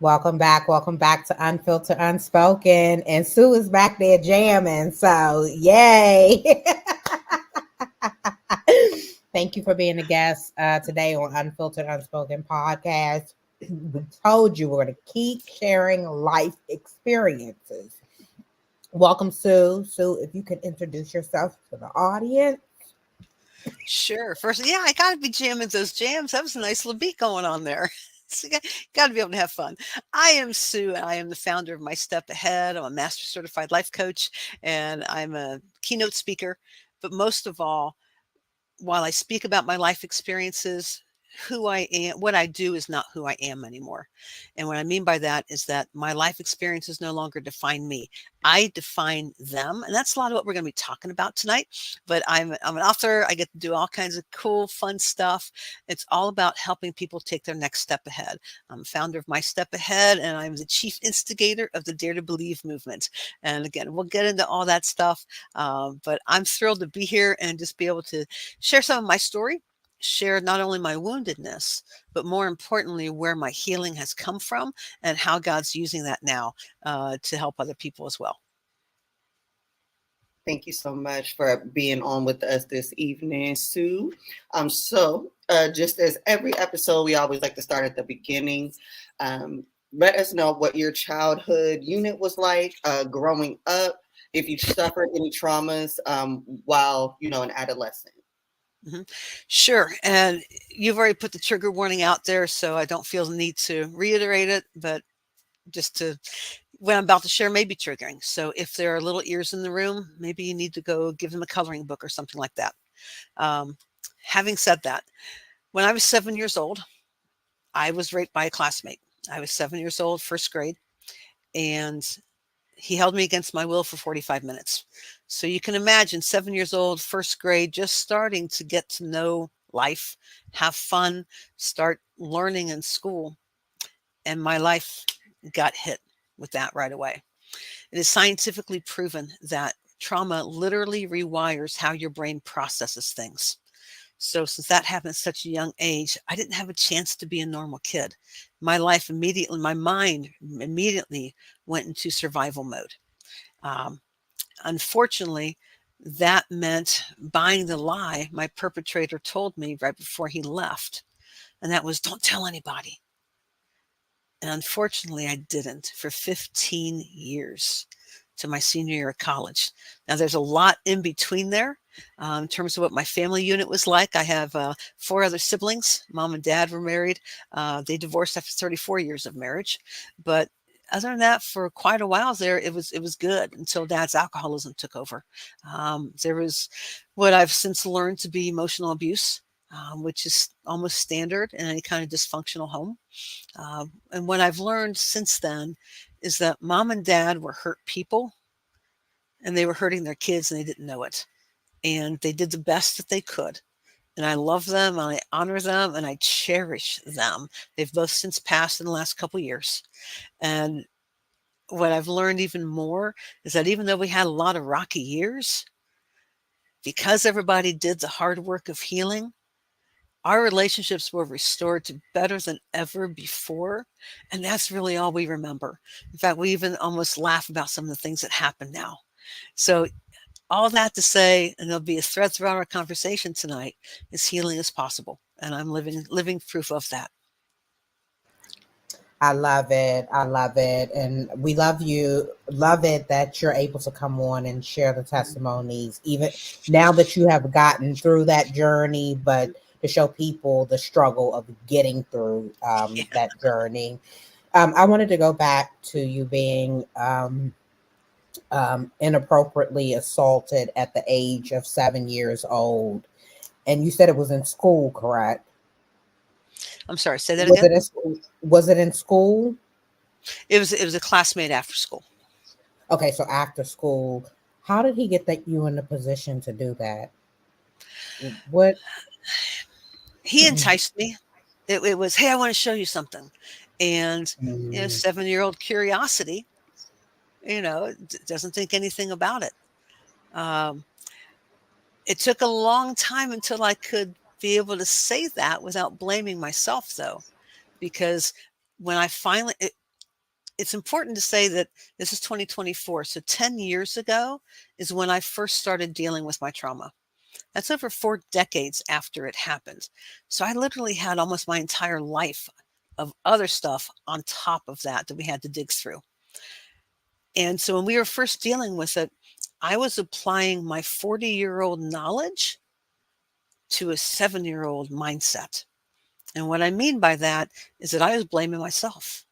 Welcome back to Unfiltered Unspoken. And Sue is back there jamming. So, yay. Thank you for being a guest today on Unfiltered Unspoken Podcast. We told you we're going to keep sharing life experiences. Welcome, Sue. Sue, if you could introduce yourself to the audience. Sure. First, yeah, I got to be jamming those jams. That was a nice little beat going on there. So you got to be able to have fun. I am Sue, and I am the founder of My Step Ahead. I'm a master certified life coach, and I'm a keynote speaker. But most of all, while I speak about my life experiences, who I am, what I do is not who I am anymore. And what I mean by that is that my life experiences no longer define me. I define them. And that's a lot of what we're going to be talking about tonight. But I'm an author. I get to do all kinds of cool, fun stuff. It's all about helping people take their next step ahead. I'm founder of My Step Ahead, and I'm the chief instigator of the Dare to Believe movement. And again, we'll get into all that stuff. But I'm thrilled to be here and just be able to share some of my story, share not only my woundedness, but more importantly, where my healing has come from and how God's using that now to help other people as well. Thank you so much for being on with us this evening, Sue. Just as every episode, we always like to start at the beginning. Let us know what your childhood unit was like growing up, if you suffered any traumas while, an adolescent. Mm-hmm. Sure. And you've already put the trigger warning out there, so I don't feel the need to reiterate it, but what I'm about to share may be triggering. So if there are little ears in the room, maybe you need to go give them a coloring book or something like that. Having said that, when I was 7 years old, I was raped by a classmate. I was 7 years old, first grade, and he held me against my will for 45 minutes. So you can imagine 7 years old, first grade, just starting to get to know life, have fun, start learning in school. And my life got hit with that right away. It is scientifically proven that trauma literally rewires how your brain processes things. So since that happened at such a young age, I didn't have a chance to be a normal kid. My mind immediately went into survival mode. Unfortunately, that meant buying the lie my perpetrator told me right before he left. And that was, don't tell anybody. And unfortunately, I didn't for 15 years to my senior year of college. Now, there's a lot in between there in terms of what my family unit was like. I have 4 other siblings. Mom and dad were married. They divorced after 34 years of marriage. But other than that, for quite a while there, it was good until dad's alcoholism took over. There was what I've since learned to be emotional abuse, which is almost standard in any kind of dysfunctional home. And what I've learned since then is that mom and dad were hurt people, and they were hurting their kids and they didn't know it. And they did the best that they could. And I love them, and I honor them, and I cherish them. They've both since passed in the last couple of years. And what I've learned even more is that even though we had a lot of rocky years, because everybody did the hard work of healing, our relationships were restored to better than ever before. And that's really all we remember. In fact, we even almost laugh about some of the things that happen now. So all that to say, and there'll be a thread throughout our conversation tonight, is healing is possible. And I'm living proof of that. I love it. I love it. And we love you. Love it that you're able to come on and share the testimonies, even now that you have gotten through that journey, but to show people the struggle of getting through that journey. I wanted to go back to you being inappropriately assaulted at the age of 7 years old. And you said it was in school, correct? I'm sorry, say that again. Was it in school? It was a classmate after school. Okay, so after school. How did he get you in the position to do that? What? He enticed me. It was, hey, I want to show you something. And 7-year-old curiosity, doesn't think anything about it. It took a long time until I could be able to say that without blaming myself, though, because when I finally, it's important to say that this is 2024. So 10 years ago is when I first started dealing with my trauma. That's over 4 decades after it happened. So I literally had almost my entire life of other stuff on top of that we had to dig through. And so when we were first dealing with it, I was applying my 40-year-old knowledge to a 7-year-old mindset. And what I mean by that is that I was blaming myself.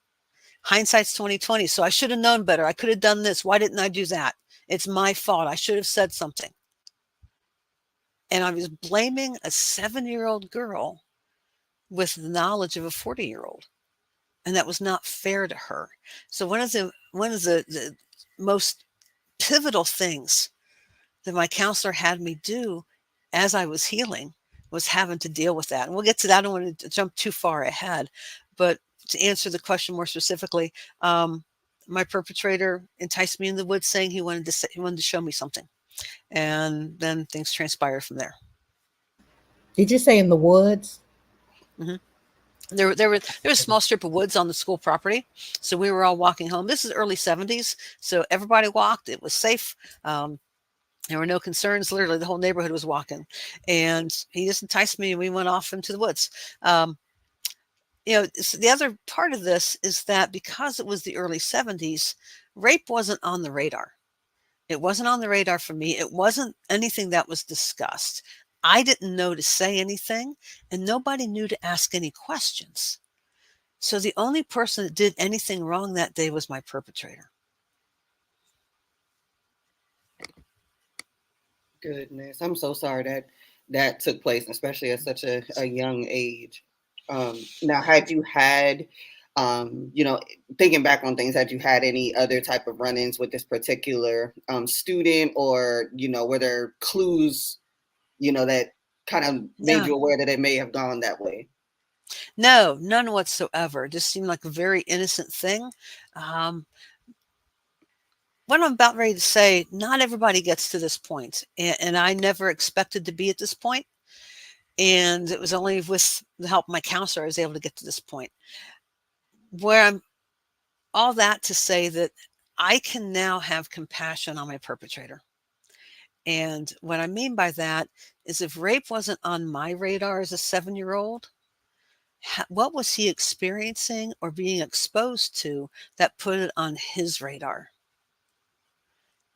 Hindsight's 2020. So I should have known better. I could have done this. Why didn't I do that? It's my fault. I should have said something. And I was blaming a 7-year-old girl with the knowledge of a 40-year-old. And that was not fair to her. So one of the most pivotal things that my counselor had me do as I was healing was having to deal with that. And we'll get to that. I don't want to jump too far ahead, but to answer the question more specifically, my perpetrator enticed me in the woods saying he wanted to show me something. And then things transpired from there. Did you say in the woods? Mm-hmm. There was a small strip of woods on the school property. So we were all walking home. This is early 70s. So everybody walked. It was safe. There were no concerns. Literally, the whole neighborhood was walking. And he just enticed me and we went off into the woods. The other part of this is that because it was the early 70s, rape wasn't on the radar. It wasn't on the radar for me. It wasn't anything that was discussed. I didn't know to say anything, and nobody knew to ask any questions. So the only person that did anything wrong that day was my perpetrator. Goodness, I'm so sorry that took place, especially at such a young age. Now, had you had, thinking back on things, had you had any other type of run-ins with this particular student, or, were there clues, that kind of made you aware that it may have gone that way? No, none whatsoever. It just seemed like a very innocent thing. What I'm about ready to say, not everybody gets to this point, and I never expected to be at this point. And it was only with the help of my counselor I was able to get to this point. All that to say that I can now have compassion on my perpetrator. And what I mean by that is if rape wasn't on my radar as a 7-year-old, what was he experiencing or being exposed to that put it on his radar?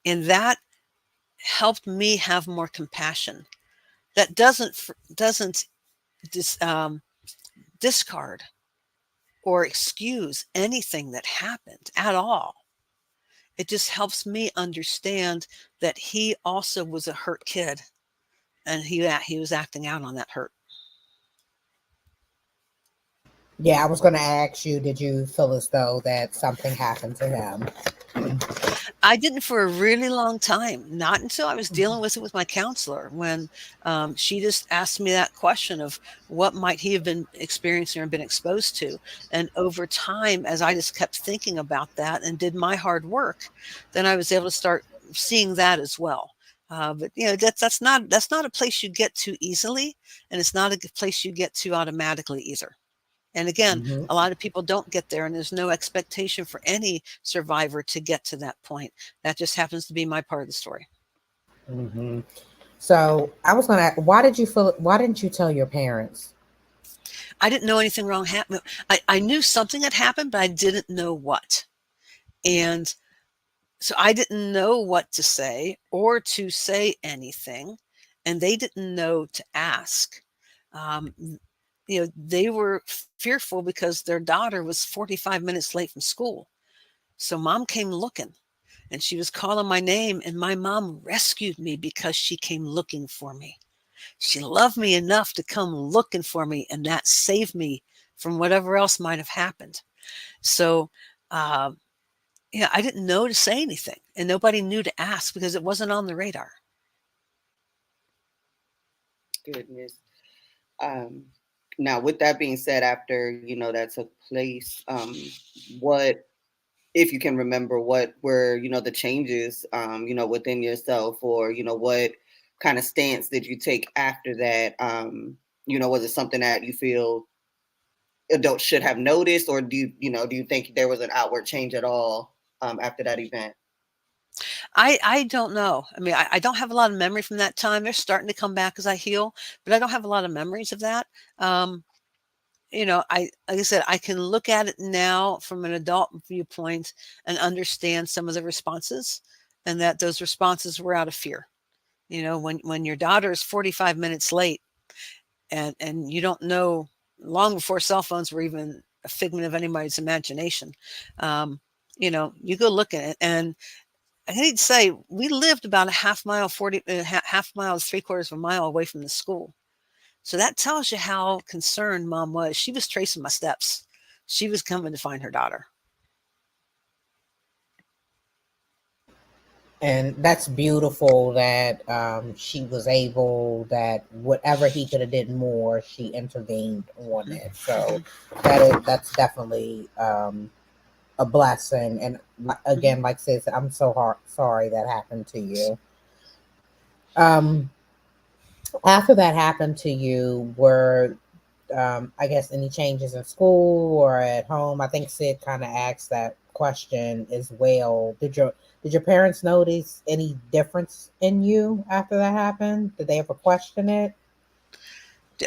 And that helped me have more compassion. That doesn't discard or excuse anything that happened at all. It just helps me understand that he also was a hurt kid, and he was acting out on that hurt. Yeah, I was going to ask you, did you feel as though that something happened to him? I didn't for a really long time, not until I was dealing with it with my counselor, when she just asked me that question of what might he have been experiencing or been exposed to. And over time, as I just kept thinking about that and did my hard work, then I was able to start seeing that as well. But that's not a place you get to easily, and it's not a place you get to automatically either. And again, a lot of people don't get there, and there's no expectation for any survivor to get to that point. That just happens to be my part of the story. Mm-hmm. So I was going to ask, why didn't you tell your parents? I didn't know anything wrong happened. I knew something had happened, but I didn't know what. And so I didn't know what to say or to say anything, and they didn't know to ask. They were fearful because their daughter was 45 minutes late from school. So mom came looking, and she was calling my name, and my mom rescued me because she came looking for me. She loved me enough to come looking for me, and that saved me from whatever else might have happened. So, I didn't know to say anything, and nobody knew to ask because it wasn't on the radar. Goodness. Now, with that being said, after, that took place, what, if you can remember, what were, the changes, within yourself, or, what kind of stance did you take after that? Was it something that you feel adults should have noticed, or do you think there was an outward change at all after that event? I don't know. I mean, I don't have a lot of memory from that time. They're starting to come back as I heal, but I don't have a lot of memories of that. Like I said, I can look at it now from an adult viewpoint and understand some of the responses, and that those responses were out of fear. When your daughter is 45 minutes late, and you don't know, long before cell phones were even a figment of anybody's imagination, you go look at it, and I hate to say, we lived about a half mile, half mile, 3/4 of a mile away from the school. So that tells you how concerned mom was. She was tracing my steps. She was coming to find her daughter. And that's beautiful that she was able, that whatever he could have did more, she intervened on it. So that's definitely a blessing. And again, like I said, I'm so sorry that happened to you. After that happened to you, were I guess any changes in school or at home? I think Sid kind of asked that question as well. Did your parents notice any difference in you after that happened? Did they ever question it?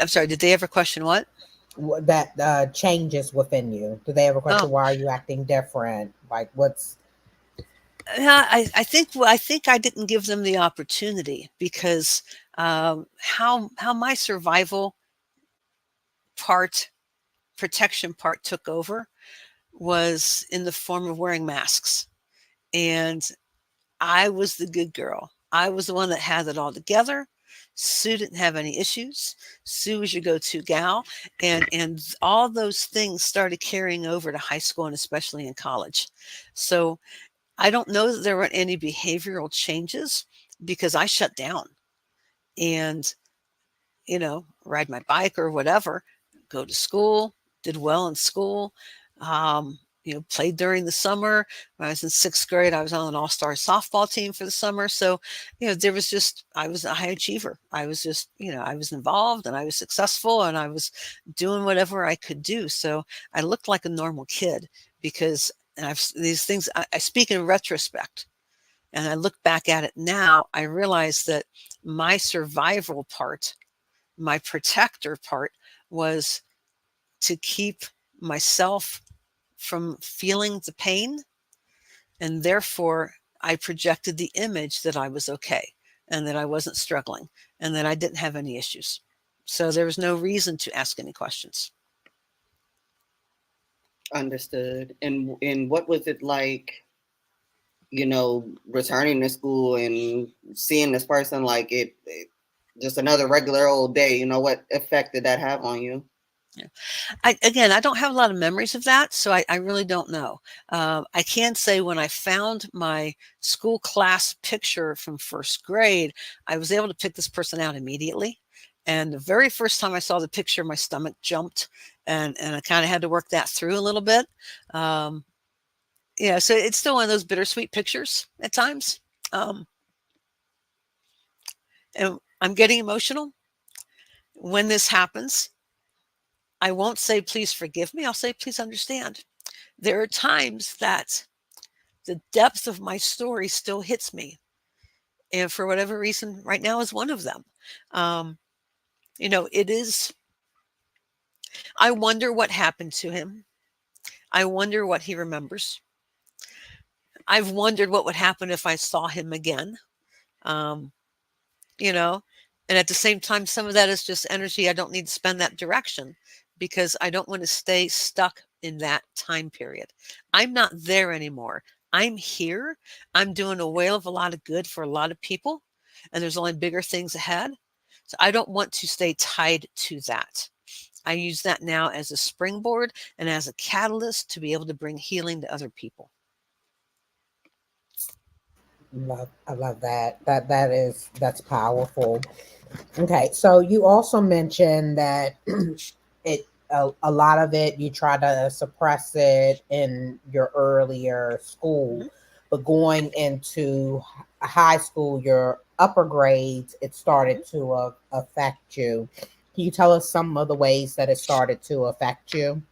I'm sorry, did they ever question what? That changes within you. Did they ever question why are you acting different? Like what's I think I didn't give them the opportunity, because how my survival part, protection part, took over was in the form of wearing masks. And I was the good girl. I was the one that had it all together. Sue didn't have any issues. Sue was your go-to gal. And all those things started carrying over to high school, and especially in college. So I don't know that there were any behavioral changes, because I shut down and, ride my bike or whatever, go to school, did well in school, played during the summer. When I was in 6th grade, I was on an all-star softball team for the summer. So, I was a high achiever. I was just, I was involved, and I was successful, and I was doing whatever I could do. So I looked like a normal kid, because these things, I speak in retrospect, and I look back at it now, I realize that my survival part, my protector part, was to keep myself from feeling the pain. And therefore, I projected the image that I was okay, and that I wasn't struggling, and that I didn't have any issues. So there was no reason to ask any questions. Understood. And what was it like, returning to school and seeing this person, like it just another regular old day? What effect did that have on you? Yeah. I don't have a lot of memories of that, so I really don't know. I can say when I found my school class picture from 1st grade, I was able to pick this person out immediately. And the very first time I saw the picture, my stomach jumped, and I kind of had to work that through a little bit. So it's still one of those bittersweet pictures at times. And I'm getting emotional when this happens. I won't say, please forgive me. I'll say, please understand. There are times that the depth of my story still hits me. And for whatever reason, right now is one of them. It is, I wonder what happened to him. I wonder what he remembers. I've wondered what would happen if I saw him again. Um, and at the same time, some of that is just energy I don't need to spend that direction, because I don't want to stay stuck in that time period. I'm not there anymore. I'm here. I'm doing a whale of a lot of good for a lot of people, and there's only bigger things ahead. So I don't want to stay tied to that. I use that now as a springboard and as a catalyst to be able to bring healing to other people. I love that. That's powerful. Okay, so you also mentioned that a lot of it you try to suppress it in your earlier school, Mm-hmm. but going into high school, your upper grades, it started to affect you. Can you tell us some of the ways that it started to affect you?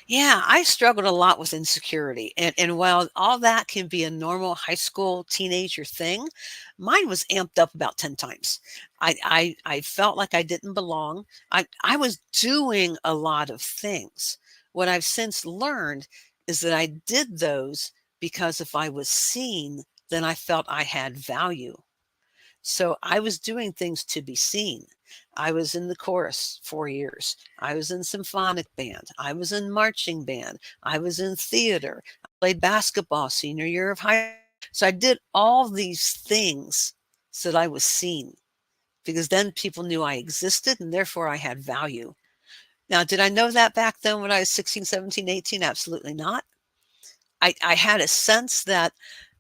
Yeah, I struggled a lot with insecurity. And while all that can be a normal high school teenager thing, mine was amped up about 10 times. I felt like I didn't belong. I was doing a lot of things. What I've since learned is that I did those because if I was seen, then I felt I had value. So I was doing things to be seen. I was in the chorus 4 years. I was in symphonic band. I was in marching band. I was in theater. I played basketball senior year of high school. So I did all these things so that I was seen because then people knew I existed and therefore I had value. Now, did I know that back then when I was 16, 17, 18? Absolutely not. I had a sense that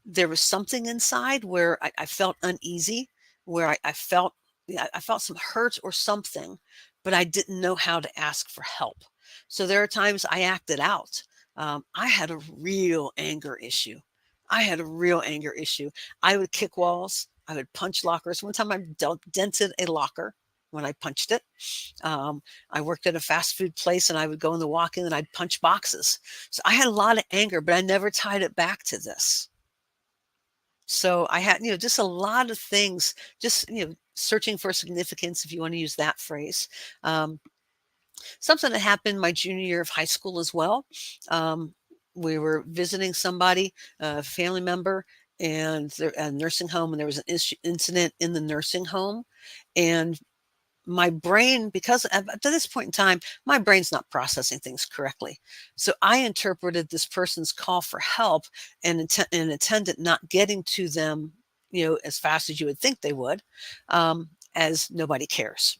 there was something inside where I felt uneasy, where I felt yeah, I felt some hurt or something, but I didn't know how to ask for help. So there are times I acted out. I had a real anger issue. I had a real anger issue. I would kick walls. I would punch lockers. One time I dented a locker when I punched it. I worked at a fast food place and I would go in the walk-in and I'd punch boxes. So I had a lot of anger, but I never tied it back to this. So I had, just a lot of things, just, searching for significance, if you want to use that phrase. Um, Something that happened my junior year of high school as well. We were visiting somebody, a family member, and they're a nursing home, and there was an incident in the nursing home. And my brain, because to this point in time, my brain's not processing things correctly. So I interpreted this person's call for help and an attendant not getting to them, as fast as you would think they would, as nobody cares.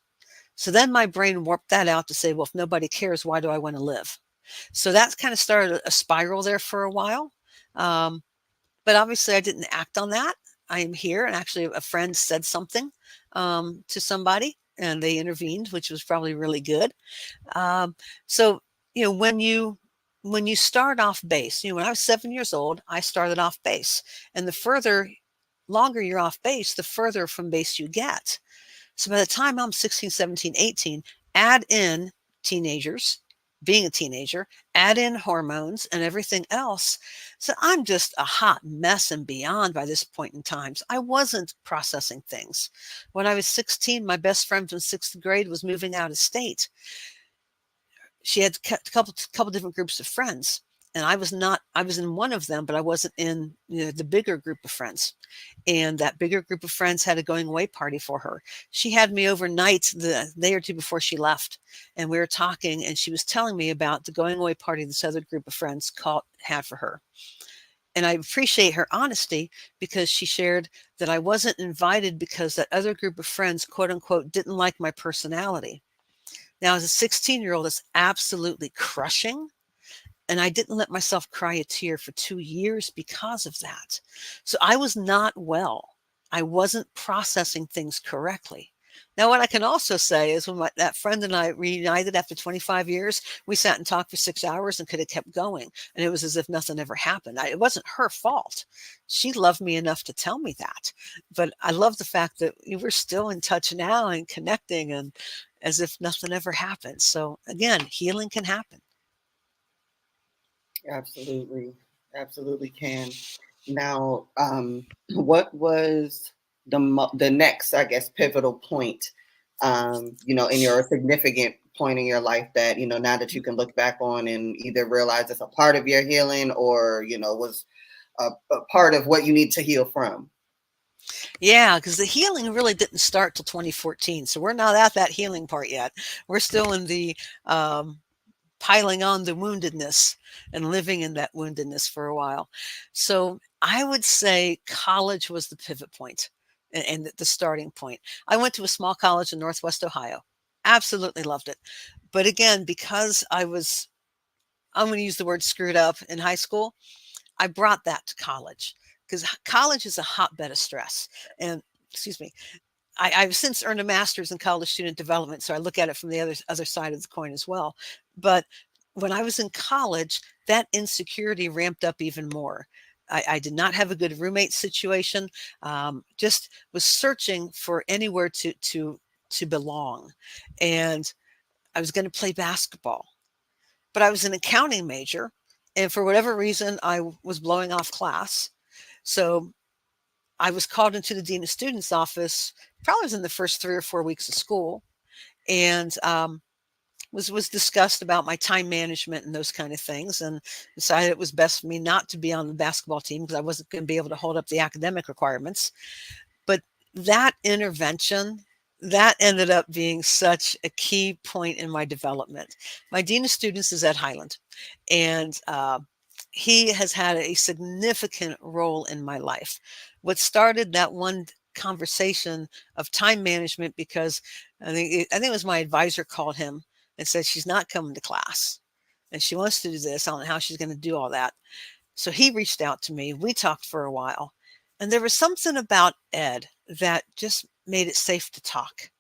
So then my brain warped that out to say, well, if nobody cares, why do I want to live? So that's kind of started a spiral there for a while. Um, but obviously I didn't act on that. I am here. And actually a friend said something to somebody and they intervened, which was probably really good. So, when you start off base, when I was 7 years old, I started off base. And the longer you're off base, the further from base you get. So by the time I'm 16, 17, 18, add in teenagers, being a teenager, add in hormones and everything else. So I'm just a hot mess and beyond by this point in time. So I wasn't processing things. When I was 16, my best friend from sixth grade was moving out of state. She had a couple different groups of friends. And I was in one of them, but I wasn't in the bigger group of friends. And that bigger group of friends had a going away party for her. She had me overnight the day or two before she left. And we were talking and she was telling me about the going away party this other group of friends had for her. And I appreciate her honesty because she shared that I wasn't invited because that other group of friends, quote unquote, didn't like my personality. Now, as a 16-year-old, it's absolutely crushing. And I didn't let myself cry a tear for 2 years because of that. So I was not well. I wasn't processing things correctly. Now, what I can also say is when that friend and I reunited after 25 years, we sat and talked for 6 hours and could have kept going. And it was as if nothing ever happened. It wasn't her fault. She loved me enough to tell me that. But I love the fact that we're still in touch now and connecting and as if nothing ever happened. So again, healing can happen. Absolutely. Absolutely can. Now, what was the next, I guess, pivotal point, in your significant point in your life that, now that you can look back on and either realize it's a part of your healing or, was a part of what you need to heal from? Yeah, because the healing really didn't start till 2014. So we're not at that healing part yet. We're still in the piling on the woundedness and living in that woundedness for a while. So I would say college was the pivot point and the starting point. I went to a small college in Northwest Ohio. Absolutely loved it. But again, because I'm going to use the word screwed up in high school, I brought that to college because college is a hotbed of stress. And excuse me, I've since earned a master's in college student development, so I look at it from the other side of the coin as well. But when I was in college, that insecurity ramped up even more. I did not have a good roommate situation. Just was searching for anywhere to belong, and I was going to play basketball. but I was an accounting major. And for whatever reason, I was blowing off class. So I was called into the dean of students office, probably was in the first 3 or 4 weeks of school, and was discussed about my time management and those kind of things, and decided it was best for me not to be on the basketball team because I wasn't going to be able to hold up the academic requirements. But that intervention, that ended up being such a key point in my development. My dean of students is Ed Highland, and he has had a significant role in my life. What started that one conversation of time management, because I think it was my advisor called him and said she's not coming to class and she wants to do this. I don't know how she's going to do all that. So he reached out to me. We talked for a while, and there was something about Ed that just made it safe to talk.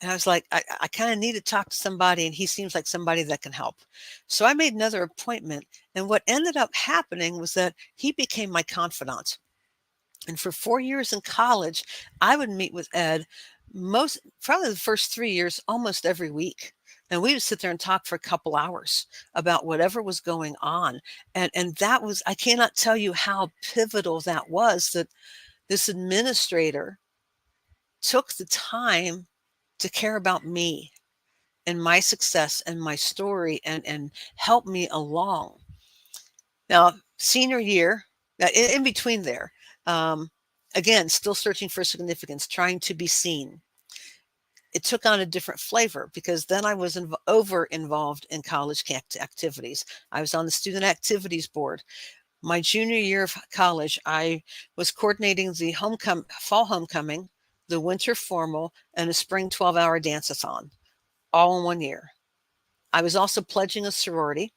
And I was like, I kind of need to talk to somebody, and he seems like somebody that can help. So I made another appointment. And what ended up happening was that he became my confidant. And for 4 years in college, I would meet with Ed probably the first 3 years, almost every week. And we would sit there and talk for a couple hours about whatever was going on. And that was, I cannot tell you how pivotal that was, that this administrator took the time to care about me and my success and my story, and help me along. Now, senior year, in between there, again, still searching for significance, trying to be seen. It took on a different flavor because then I was over involved in college activities. I was on the student activities board. My junior year of college, I was coordinating the fall homecoming, the winter formal, and a spring 12-hour dance-a-thon, all in 1 year. I was also pledging a sorority.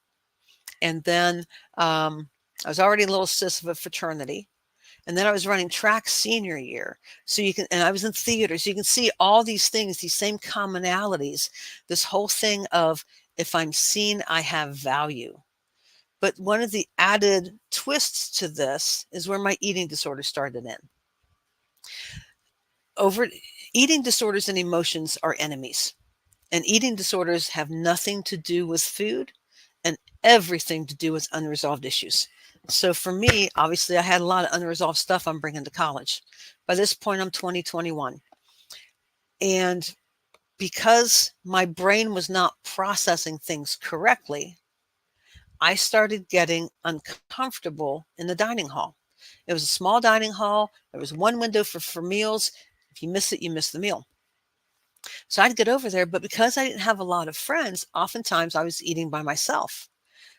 And then I was already a little sis of a fraternity. And then I was running track senior year. And I was in theater. So you can see all these things, these same commonalities, this whole thing of, if I'm seen, I have value. But one of the added twists to this is where my eating disorder started in. Eating disorders and emotions are enemies. And eating disorders have nothing to do with food and everything to do with unresolved issues. So for me, obviously, I had a lot of unresolved stuff I'm bringing to college. By this point, I'm 21. And because my brain was not processing things correctly, I started getting uncomfortable in the dining hall. It was a small dining hall. There was one window for meals. If you miss it, you miss the meal. So I'd get over there, but because I didn't have a lot of friends, oftentimes I was eating by myself.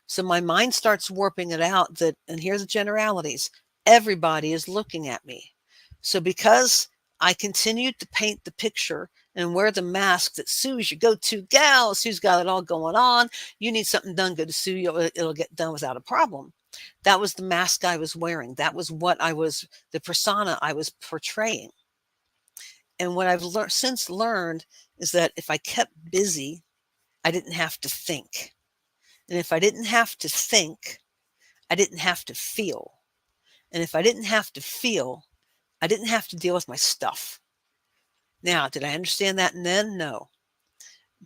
So my mind starts warping it out that, and here's the generalities, everybody is looking at me. So because I continued to paint the picture and wear the mask that Sue's your go-to gal, Sue's got it all going on, you need something done, go to Sue, it'll get done without a problem. That was the mask I was wearing. That was the persona I was portraying. And what I've since learned is that if I kept busy, I didn't have to think. And if I didn't have to think, I didn't have to feel. And if I didn't have to feel, I didn't have to deal with my stuff. Now, did I understand that then? No.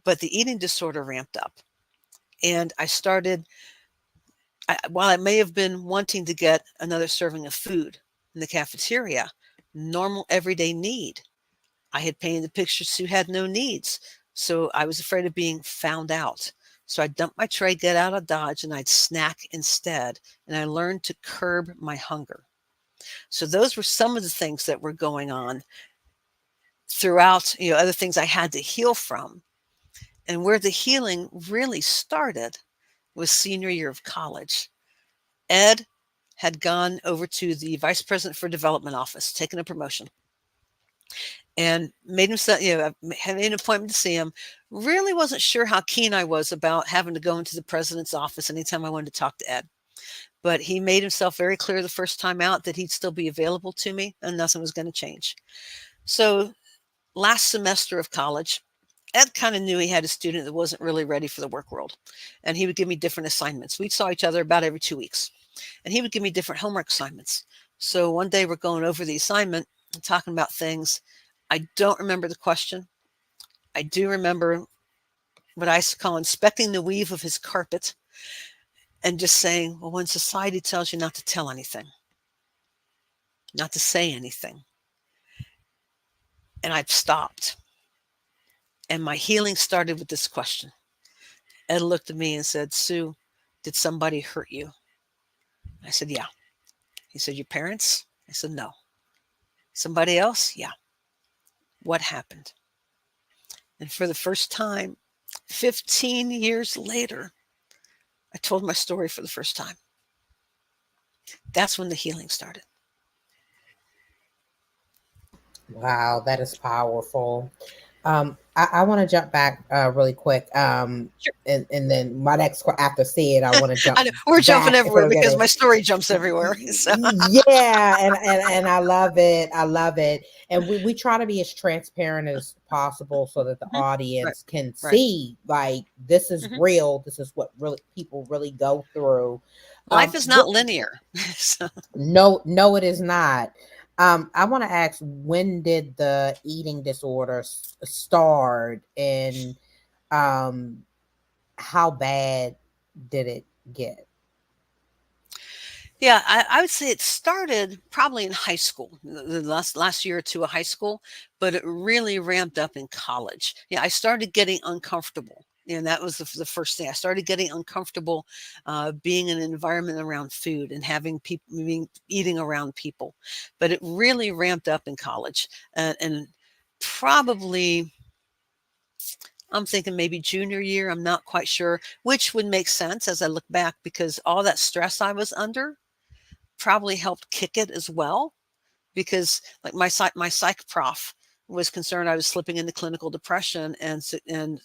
But the eating disorder ramped up. And I started, while I may have been wanting to get another serving of food in the cafeteria, normal everyday need, I had painted the picture Sue had no needs. So I was afraid of being found out. So I'd dump my tray, get out of Dodge, and I'd snack instead. And I learned to curb my hunger. So those were some of the things that were going on throughout, other things I had to heal from. And where the healing really started was senior year of college. Ed had gone over to the vice president for development office, taken a promotion, and made himself, had an appointment to see him. Really wasn't sure how keen I was about having to go into the president's office anytime I wanted to talk to Ed. But he made himself very clear the first time out that he'd still be available to me and nothing was going to change. So last semester of college, Ed kind of knew he had a student that wasn't really ready for the work world. And he would give me different assignments. We saw each other about every 2 weeks. And he would give me different homework assignments. So one day we're going over the assignment and talking about things. I don't remember the question. I do remember what I call inspecting the weave of his carpet and just saying, well, when society tells you not to tell anything, not to say anything, and I've stopped. And my healing started with this question. Ed looked at me and said, Sue, did somebody hurt you? I said, yeah. He said, your parents? I said, no. Somebody else? Yeah. What happened? And for the first time, 15 years later, I told my story for the first time. That's when the healing started. Wow, that is powerful. I want to jump back really quick. Sure. And then my next after Sid, I want to jump. I know, we're jumping back everywhere forget because it. my story jumps everywhere. So. Yeah, and I love it. I love it. And we try to be as transparent as possible so that the Right, audience can right. see like this is Mhm. real. This is what really people really go through. Life is not linear. So, No, it is not. I want to ask, when did the eating disorder start, and how bad did it get? yeah, I would say it started probably in high school, the last year or two of high school, but it really ramped up in college. Yeah, I started getting uncomfortable. And that was the first thing. I started getting uncomfortable being in an environment around food and having people eating around people. But it really ramped up in college, and probably I'm thinking maybe junior year. I'm not quite sure, which would make sense as I look back because all that stress I was under probably helped kick it as well, because like my psych prof was concerned I was slipping into clinical depression and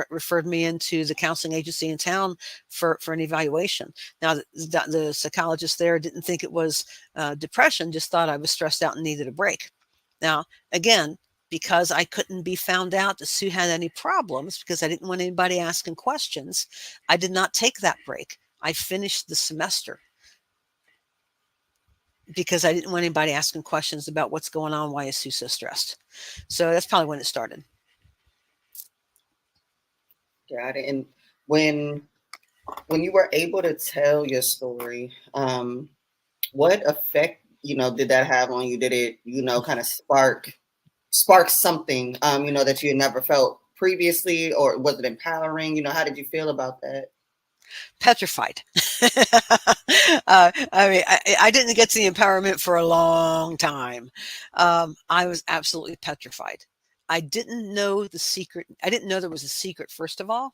referred me into the counseling agency in town for an evaluation. Now the psychologist there didn't think it was depression, just thought I was stressed out and needed a break. Now again, because I couldn't be found out that Sue had any problems, because I didn't want anybody asking questions, I did not take that break. I finished the semester because I didn't want anybody asking questions about what's going on. Why is Sue so stressed? So that's probably when it started. Got it. And when you were able to tell your story, what effect, did that have on you? Did it, kind of spark something, that you had never felt previously, or was it empowering? How did you feel about that? Petrified. I mean, I didn't get to the empowerment for a long time. I was absolutely petrified. I didn't know the secret. I didn't know there was a secret, first of all.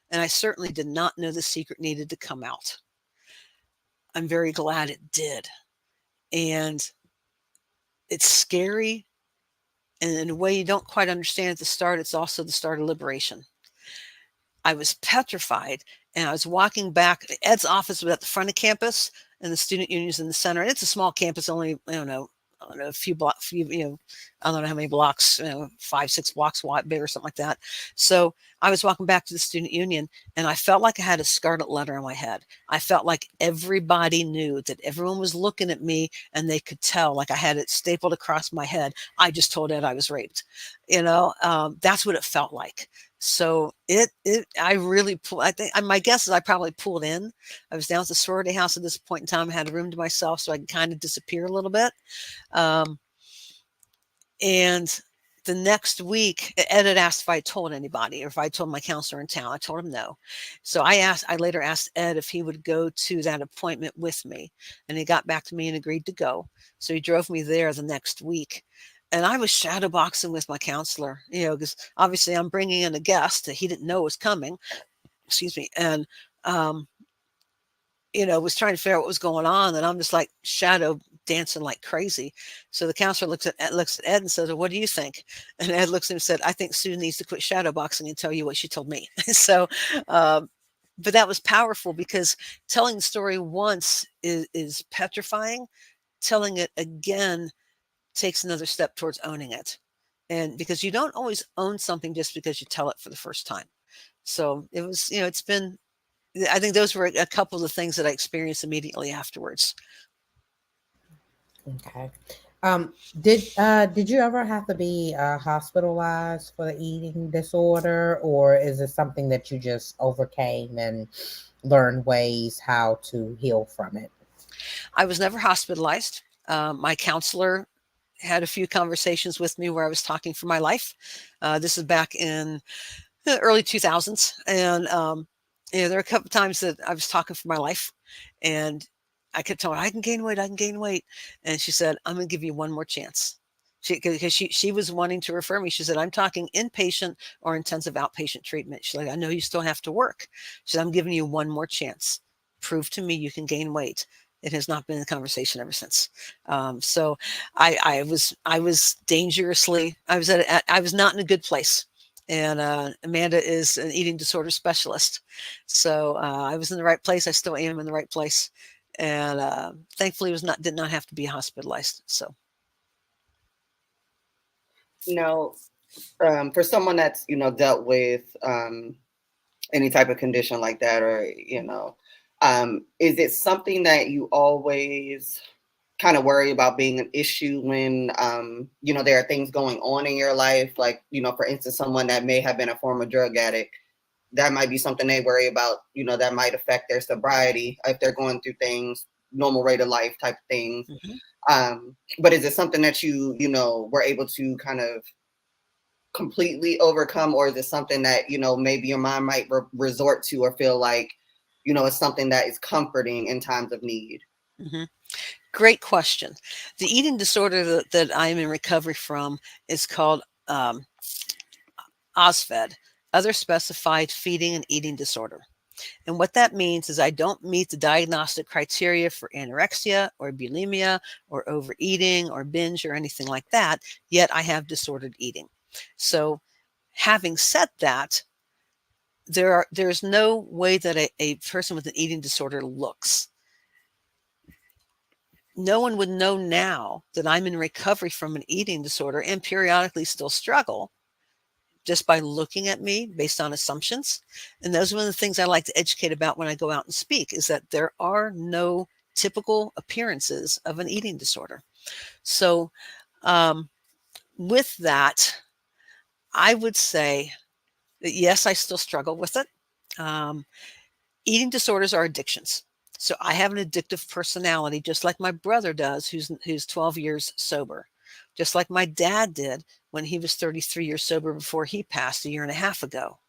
And I certainly did not know the secret needed to come out. I'm very glad it did. And it's scary. And in a way you don't quite understand at the start, it's also the start of liberation. I was petrified, and I was walking back. Ed's office was at the front of campus, and the student union's in the center. And it's a small campus, only I don't know, a few blocks, I don't know how many blocks, 5, 6 blocks wide, big or something like that. So I was walking back to the student union, and I felt like I had a scarlet letter on my head. I felt like everybody knew, that everyone was looking at me, and they could tell, like I had it stapled across my head. I just told Ed I was raped. That's what it felt like. So I really I think my guess is I probably pulled in. I was down at the sorority house at this point in time. I had a room to myself, so I could kind of disappear a little bit. And the next week, Ed had asked if I told anybody or if I told my counselor in town. I told him no. So I later asked Ed if he would go to that appointment with me, and he got back to me and agreed to go. So he drove me there the next week. And I was shadow boxing with my counselor, because obviously I'm bringing in a guest that he didn't know was coming. Excuse me. And, was trying to figure out what was going on. And I'm just like shadow dancing like crazy. So the counselor looks at Ed and says, well, what do you think? And Ed looks at him and said, I think Sue needs to quit shadow boxing and tell you what she told me. So, but that was powerful, because telling the story once is petrifying. Telling it again takes another step towards owning it. And because you don't always own something just because you tell it for the first time. So it was, I think those were a couple of the things that I experienced immediately afterwards. Okay. Did you ever have to be hospitalized for the eating disorder, or is it something that you just overcame and learned ways how to heal from it? I was never hospitalized. My counselor had a few conversations with me where I was talking for my life. This is back in the early 2000s. And there are a couple times that I was talking for my life. And I kept telling her, I can gain weight, I can gain weight. And she said, I'm going to give you one more chance. Because she was wanting to refer me. She said, I'm talking inpatient or intensive outpatient treatment. She's like, I know you still have to work. She said, I'm giving you one more chance. Prove to me you can gain weight. It has not been a conversation ever since. So I was dangerously, I was not in a good place. And Amanda is an eating disorder specialist. So I was in the right place. I still am in the right place. And thankfully did not have to be hospitalized. So. Now, for someone that's, dealt with any type of condition like that, or, is it something that you always kind of worry about being an issue when, there are things going on in your life? Like, for instance, someone that may have been a former drug addict, that might be something they worry about, that might affect their sobriety if they're going through things, normal rate of life type of things. Mm-hmm. But is it something that you were able to kind of completely overcome, or is it something that maybe your mind might resort to, or feel like it's something that is comforting in times of need? Mm-hmm. Great question. The eating disorder that I'm in recovery from is called OSFED, Other Specified Feeding and Eating Disorder. And what that means is I don't meet the diagnostic criteria for anorexia or bulimia or overeating or binge or anything like that, yet I have disordered eating. So having said that, there's no way that a person with an eating disorder looks. No one would know now that I'm in recovery from an eating disorder and periodically still struggle just by looking at me based on assumptions. And those are one of the things I like to educate about when I go out and speak, is that there are no typical appearances of an eating disorder. So with that, I would say that yes, I still struggle with it. Eating disorders are addictions. So I have an addictive personality, just like my brother does, who's 12 years sober, just like my dad did when he was 33 years sober before he passed a year and a half ago.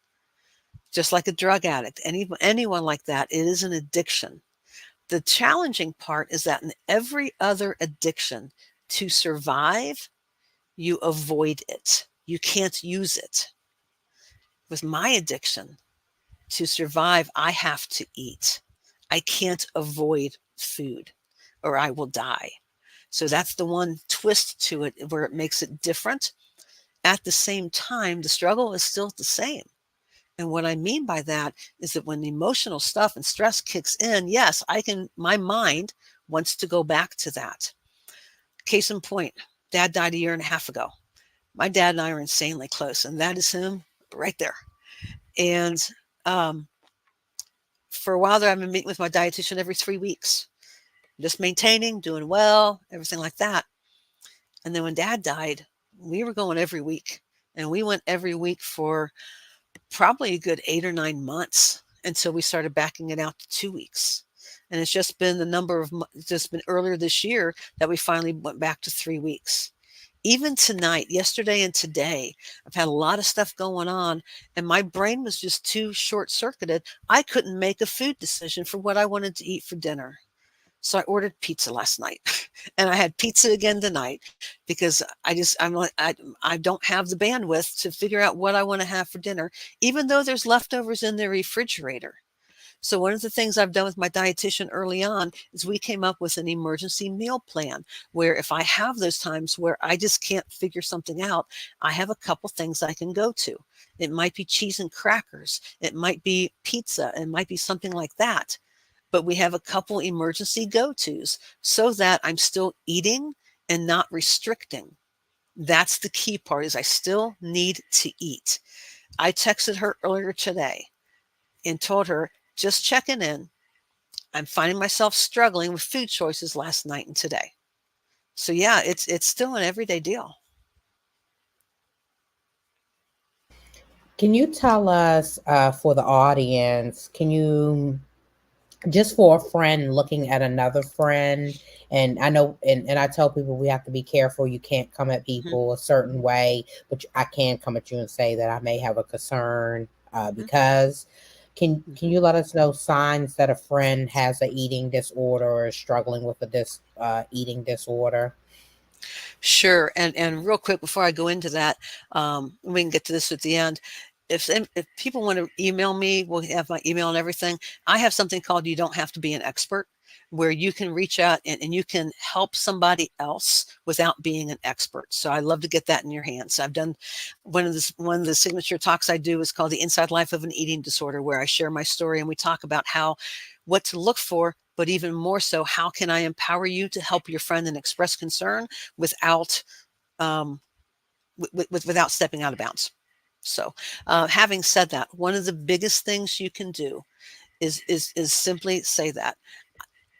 Just like a drug addict, anyone like that, it is an addiction. The challenging part is that in every other addiction, to survive, you avoid it. You can't use it. With my addiction, to survive, I have to eat. I can't avoid food or I will die. So that's the one twist to it where it makes it different. At the same time, the struggle is still the same. And what I mean by that is that when the emotional stuff and stress kicks in, yes, my mind wants to go back to that. Case in point, Dad died a year and a half ago. My dad and I are insanely close, and that is him right there. And for a while there, I've been meeting with my dietitian every 3 weeks, just maintaining, doing well, everything like that. And then when Dad died, we were going every week. And we went every week for probably a good 8 or 9 months until we started backing it out to 2 weeks. And it's just been just been earlier this year that we finally went back to 3 weeks. Even tonight, yesterday and today, I've had a lot of stuff going on and my brain was just too short-circuited. I couldn't make a food decision for what I wanted to eat for dinner. So I ordered pizza last night and I had pizza again tonight because I don't have the bandwidth to figure out what I want to have for dinner, even though there's leftovers in the refrigerator. So one of the things I've done with my dietitian early on is we came up with an emergency meal plan where if I have those times where I just can't figure something out, I have a couple things I can go to. It might be cheese and crackers. It might be pizza. It might be something like that. But we have a couple emergency go-tos so that I'm still eating and not restricting. That's the key part, is I still need to eat. I texted her earlier today and told her, just checking in. I'm finding myself struggling with food choices last night and today. So yeah, it's still an everyday deal. Can you tell us, for the audience, can you, just for a friend looking at another friend, and I know, and I tell people we have to be careful. You can't come at Hmm. people a certain way, but I can come at you and say that I may have a concern, Hmm. because can Hmm. you let us know signs that a friend has a eating disorder or is struggling with a eating disorder? Sure. And real quick before I go into that, we can get to this at the end. If people want to email me, we'll have my email and everything. I have something called You Don't Have to Be an Expert, where you can reach out and you can help somebody else without being an expert. So I love to get that in your hands. I've done one of the signature talks I do is called The Inside Life of an Eating Disorder, where I share my story and we talk about what to look for, but even more so, how can I empower you to help your friend and express concern without um, without stepping out of bounds. So, having said that, one of the biggest things you can do is simply say that.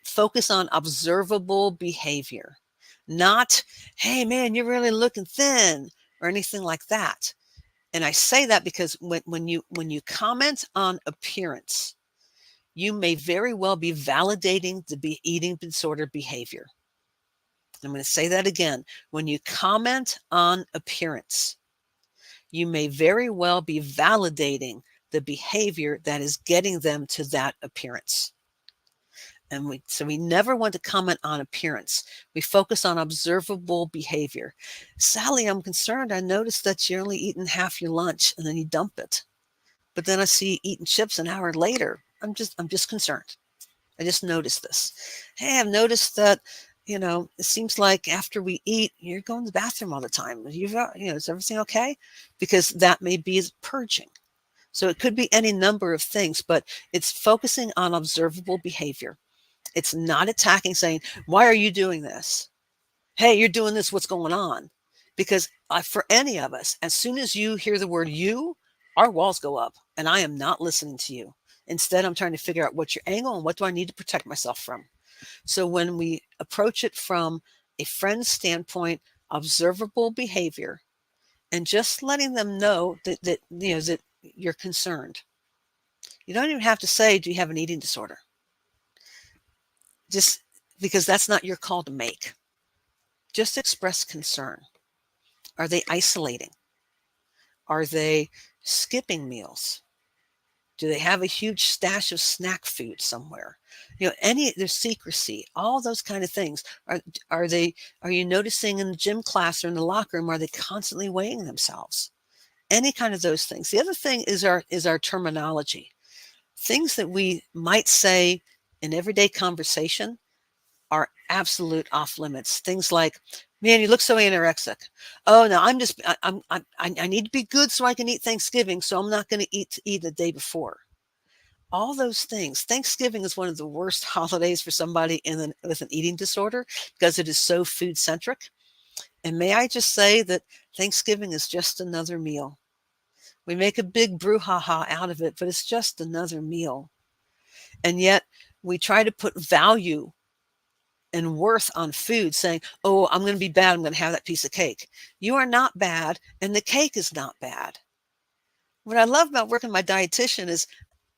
Focus on observable behavior, not "Hey, man, you're really looking thin" or anything like that. And I say that because when you comment on appearance, you may very well be validating the eating disorder behavior. I'm going to say that again. When you comment on appearance, you may very well be validating the behavior that is getting them to that appearance. So we never want to comment on appearance. We focus on observable behavior. Sally, I'm concerned. I noticed that you're only eating half your lunch and then you dump it. But then I see you eating chips an hour later. I'm just concerned. I just noticed this. Hey, I've noticed that, it seems like after we eat, you're going to the bathroom all the time. Is everything okay? Because that may be purging. So it could be any number of things, but it's focusing on observable behavior. It's not attacking, saying, why are you doing this? Hey, you're doing this. What's going on? Because for any of us, as soon as you hear the word you, our walls go up and I am not listening to you. Instead, I'm trying to figure out what's your angle and what do I need to protect myself from. So when we approach it from a friend's standpoint, observable behavior, and just letting them know that you're concerned. You don't even have to say, do you have an eating disorder? Just because that's not your call to make. Just express concern. Are they isolating? Are they skipping meals? Do they have a huge stash of snack food somewhere? There's secrecy, all those kind of things. Are they are you noticing in the gym class or in the locker room, are they constantly weighing themselves? Any kind of those things. The other thing is our terminology. Things that we might say in everyday conversation are absolute off limits. Things like, "Man, you look so anorexic." "Oh no, I need to be good so I can eat Thanksgiving, so I'm not going to eat the day before." All those things. Thanksgiving is one of the worst holidays for somebody with an eating disorder because it is so food centric. And may I just say that Thanksgiving is just another meal. We make a big brouhaha out of it, but it's just another meal. And yet we try to put value and worth on food, saying, "Oh, I'm going to be bad. I'm going to have that piece of cake." You are not bad, and the cake is not bad. What I love about working my dietitian is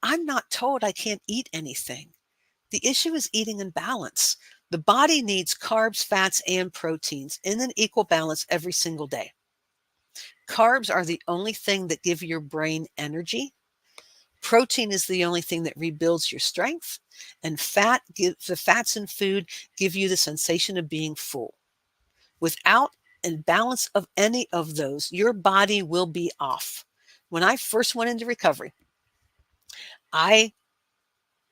I'm not told I can't eat anything. The issue is eating in balance. The body needs carbs, fats, and proteins in an equal balance every single day. Carbs are the only thing that give your brain energy. Protein is the only thing that rebuilds your strength. And the fats in food give you the sensation of being full. Without a balance of any of those, your body will be off. When I first went into recovery, I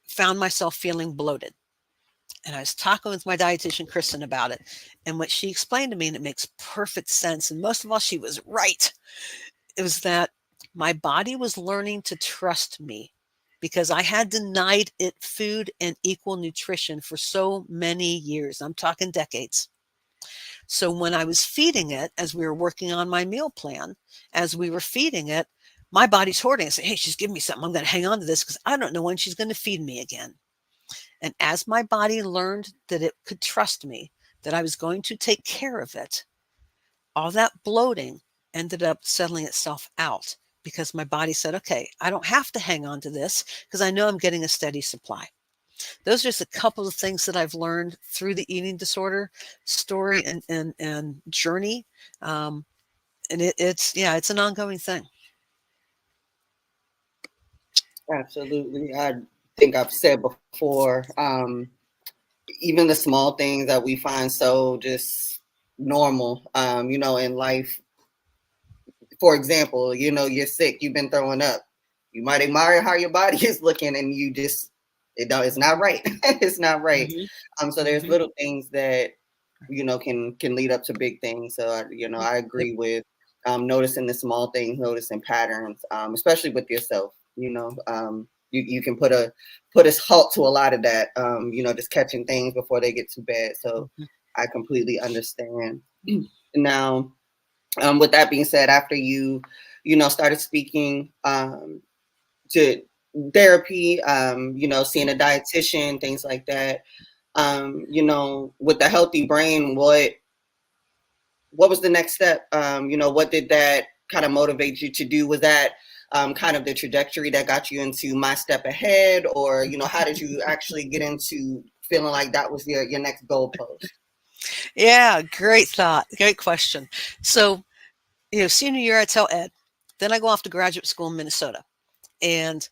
found myself feeling bloated. And I was talking with my dietitian, Kristen, about it. And what she explained to me, and it makes perfect sense, and most of all, she was right, it was that my body was learning to trust me because I had denied it food and equal nutrition for so many years. I'm talking decades. So when I was feeding it, as we were working on my meal plan, as we were feeding it, my body's hoarding. I said, "Hey, she's giving me something. I'm going to hang on to this because I don't know when she's going to feed me again." And as my body learned that it could trust me, that I was going to take care of it, all that bloating ended up settling itself out because my body said, okay, I don't have to hang on to this because I know I'm getting a steady supply. Those are just a couple of things that I've learned through the eating disorder story and journey. And it's an ongoing thing. Absolutely. I think I've said before, even the small things that we find so just normal, in life. For example, you're sick, you've been throwing up. You might admire how your body is looking, and it's not right. It's not right. Mm-hmm. So there's little things that can lead up to big things. So I agree with noticing the small things, noticing patterns, especially with yourself. You can put a halt to a lot of that. Just catching things before they get too bad. So I completely understand. Now, with that being said, after you started speaking to therapy, seeing a dietitian, things like that, with the healthy brain, what was the next step? What did that kind of motivate you to do? Was that kind of the trajectory that got you into My Step Ahead, or how did you actually get into feeling like that was your next goalpost? Yeah, great thought. Great question. So, senior year, I tell Ed. Then I go off to graduate school in Minnesota. And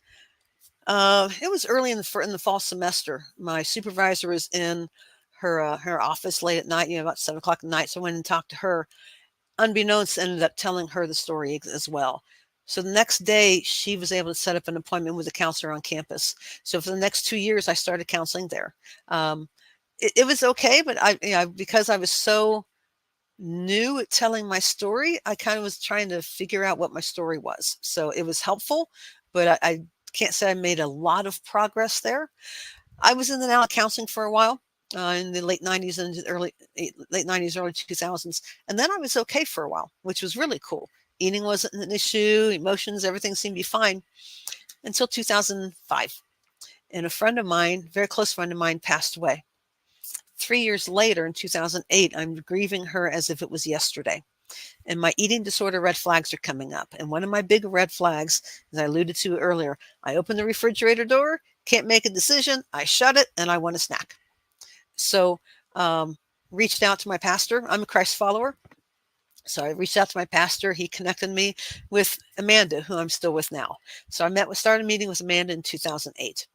it was early in the fall semester. My supervisor was in her office late at night, about 7:00 at night. So I went and talked to her. Unbeknownst, ended up telling her the story as well. So the next day, she was able to set up an appointment with a counselor on campus. So for the next 2 years, I started counseling there. It was okay, but because I was so new at telling my story, I kind of was trying to figure out what my story was. So it was helpful, but I can't say I made a lot of progress there. I was in and out of counseling for a while in the late 90s and late 90s, early 2000s. And then I was okay for a while, which was really cool. Eating wasn't an issue, emotions, everything seemed to be fine until 2005. And a friend of mine, very close friend of mine, passed away. 3 years later, in 2008, I'm grieving her as if it was yesterday. And my eating disorder red flags are coming up. And one of my big red flags, as I alluded to earlier, I open the refrigerator door, can't make a decision, I shut it, and I want a snack. So reached out to my pastor. I'm a Christ follower. So I reached out to my pastor. He connected me with Amanda, who I'm still with now. So I started meeting with Amanda in 2008.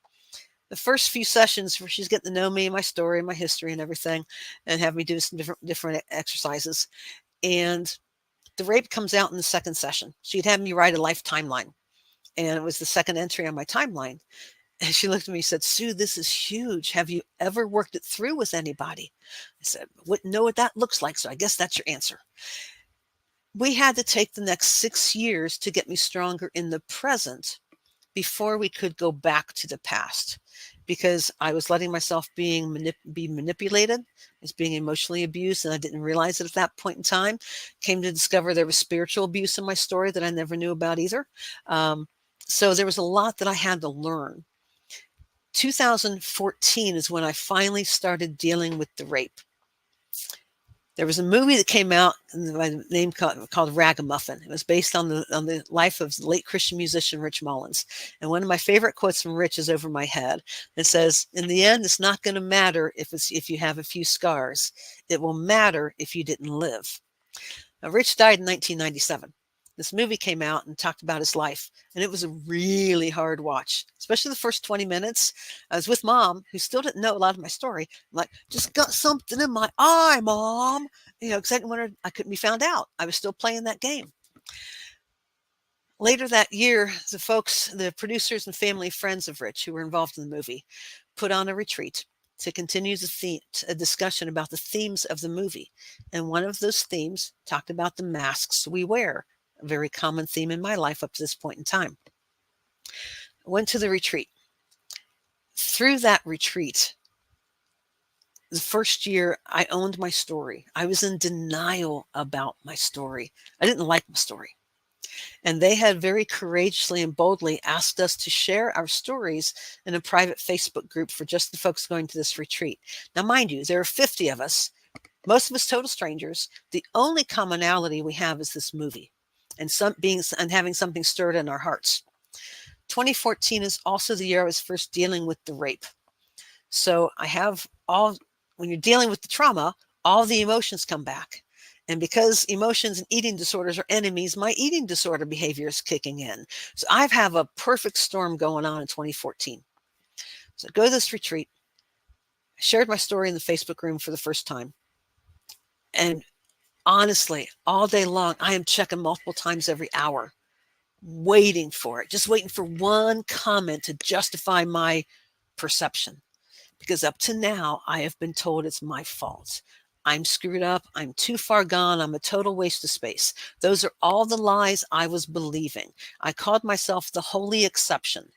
The first few sessions where she's getting to know me, my story, my history and everything, and have me do some different exercises. And the rape comes out in the second session. She'd had me write a life timeline, and it was the second entry on my timeline. And she looked at me and said, Sue, this is huge. Have you ever worked it through with anybody? I said, wouldn't know what that looks like. So I guess that's your answer. We had to take the next 6 years to get me stronger in the present before we could go back to the past, because I was letting myself be manipulated, as being emotionally abused, and I didn't realize it at that point in time. Came to discover there was spiritual abuse in my story that I never knew about either. So there was a lot that I had to learn. 2014 is when I finally started dealing with the rape. There was a movie that came out by the name called Ragamuffin. It was based on the life of the late Christian musician Rich Mullins. And one of my favorite quotes from Rich is over my head. It says, in the end, it's not going to matter if you have a few scars. It will matter if you didn't live. Now, Rich died in 1997. This movie came out and talked about his life, and it was a really hard watch, especially the first 20 minutes. I was with Mom, who still didn't know a lot of my story. I'm like, just got something in my eye, Mom. Because I couldn't be found out. I was still playing that game. Later that year, the producers and family friends of Rich, who were involved in the movie, put on a retreat to continue a discussion about the themes of the movie. And one of those themes talked about the masks we wear. A very common theme in my life up to this point in time. I went to the retreat. Through that retreat, the first year, I owned my story. I was in denial about my story. I didn't like my story. And they had very courageously and boldly asked us to share our stories in a private Facebook group for just the folks going to this retreat. Now, mind you, there are 50 of us. Most of us total strangers. The only commonality we have is this movie and having something stirred in our hearts. 2014 is also the year I was first dealing with the rape. So when you're dealing with the trauma, all the emotions come back. And because emotions and eating disorders are enemies, my eating disorder behavior is kicking in. So I have a perfect storm going on in 2014. So I go to this retreat. I shared my story in the Facebook room for the first time. And honestly, all day long, I am checking multiple times every hour, waiting for it, just waiting for one comment to justify my perception. Because up to now, I have been told it's my fault. I'm screwed up. I'm too far gone. I'm a total waste of space. Those are all the lies I was believing. I called myself the holy exception,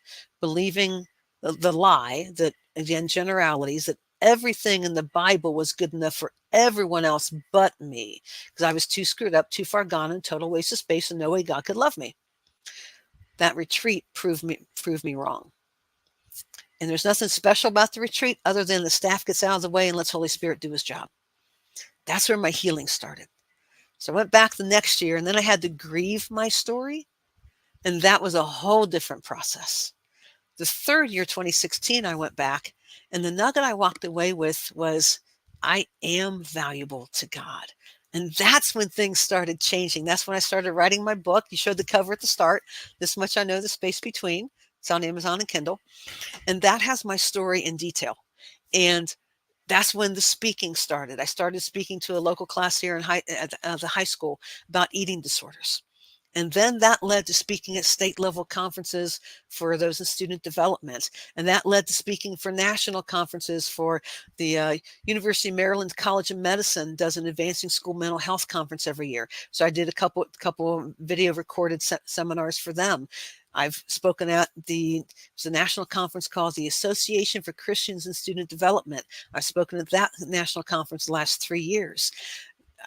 believing the lie that, again, generalities, that everything in the Bible was good enough for everyone else but me, because I was too screwed up, too far gone, and total waste of space, and no way God could love me. That retreat proved me wrong. And there's nothing special about the retreat other than the staff gets out of the way and lets Holy Spirit do his job. That's where my healing started. So I went back the next year, and then I had to grieve my story. And that was a whole different process. The third year, 2016, I went back, and the nugget I walked away with was, I am valuable to God. And that's when things started changing. That's when I started writing my book. You showed the cover at the start. This much I know, the space between. It's on Amazon and Kindle. And that has my story in detail. And that's when the speaking started. I started speaking to a local class here at the high school about eating disorders. And then that led to speaking at state level conferences for those in student development. And that led to speaking for national conferences for the University of Maryland College of Medicine does an advancing school mental health conference every year. So I did a couple video recorded seminars for them. I've spoken at the national conference called the Association for Christians in Student Development. I've spoken at that national conference the last 3 years.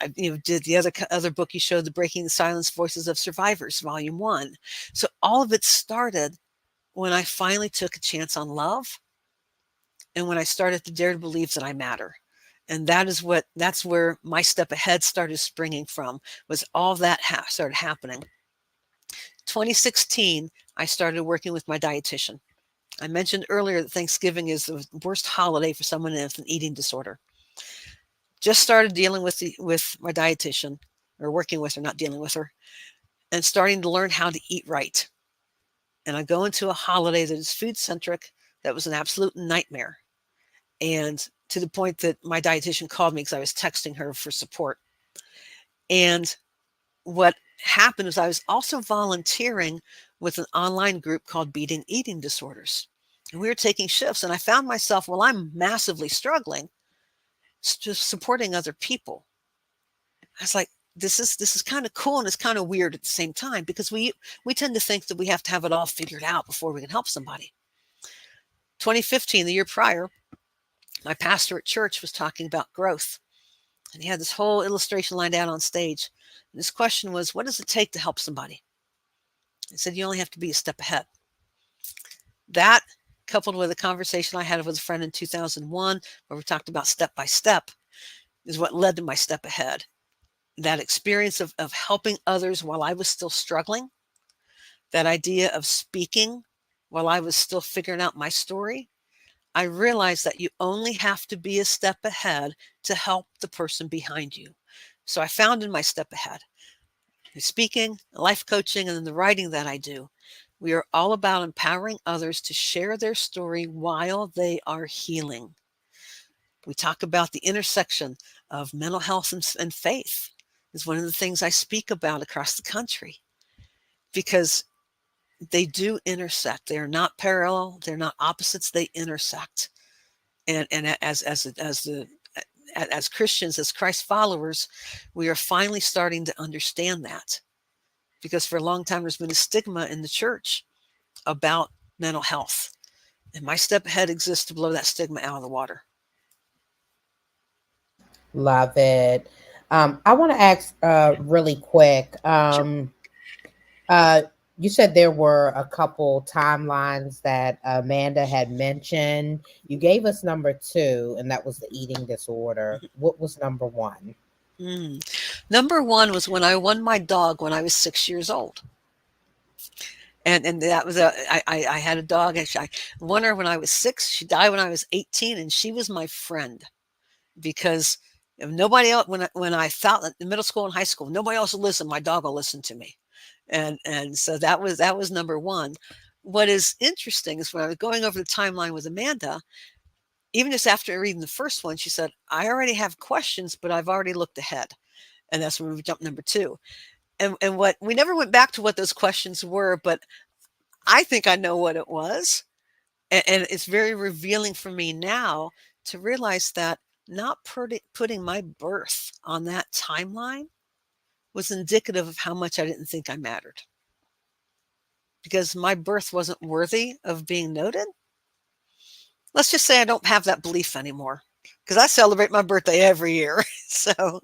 I did the other book you showed, the Breaking the Silence Voices of Survivors, Volume 1. So all of it started when I finally took a chance on love, and when I started to dare to believe that I matter. And that's where my step ahead started springing from, was all that started happening. 2016, I started working with my dietitian. I mentioned earlier that Thanksgiving is the worst holiday for someone with an eating disorder. Just started dealing with my dietitian, or working with her, not dealing with her, and starting to learn how to eat right. And I go into a holiday that is food centric. That was an absolute nightmare. And to the point that my dietitian called me because I was texting her for support. And what happened was I was also volunteering with an online group called Beating Eating Disorders. And we were taking shifts, and I found myself, while I'm massively struggling, just supporting other people. I was like, this is kind of cool, and it's kind of weird at the same time, because we tend to think that we have to have it all figured out before we can help somebody. 2015, the year prior, my pastor at church was talking about growth. And he had this whole illustration lined out on stage. And his question was, what does it take to help somebody? He said, you only have to be a step ahead. That, coupled with a conversation I had with a friend in 2001, where we talked about step by step, is what led to my step ahead. That experience of helping others while I was still struggling, that idea of speaking while I was still figuring out my story, I realized that you only have to be a step ahead to help the person behind you. So I found in my step ahead, the speaking, life coaching, and then the writing that I do, we are all about empowering others to share their story while they are healing. We talk about the intersection of mental health and faith. Is one of the things I speak about across the country, because they do intersect. They are not parallel. They're not opposites. They intersect. And as Christians, as Christ followers, we are finally starting to understand that, because for a long time there's been a stigma in the church about mental health, and my step ahead exists to blow that stigma out of the water. Love it. I want to ask really quick. Sure. Uh, You said there were a couple timelines that Amanda had mentioned. You gave us number 2, and that was the eating disorder. What was number 1? Number 1 was when I won my dog when I was 6 years old. And that was I had a dog. I won her when I was 6. She died when I was 18, and she was my friend because if nobody else, when I felt in middle school and high school, nobody else will listen. My dog will listen to me, and so that was number 1. What is interesting is when I was going over the timeline with Amanda, even just after reading the first one, she said, "I already have questions, but I've already looked ahead," and that's when we jumped number 2. And what we never went back to what those questions were, but I think I know what it was. And it's very revealing for me now to realize that not putting my birth on that timeline was indicative of how much I didn't think I mattered. Because my birth wasn't worthy of being noted. Let's just say I don't have that belief anymore because I celebrate my birthday every year. So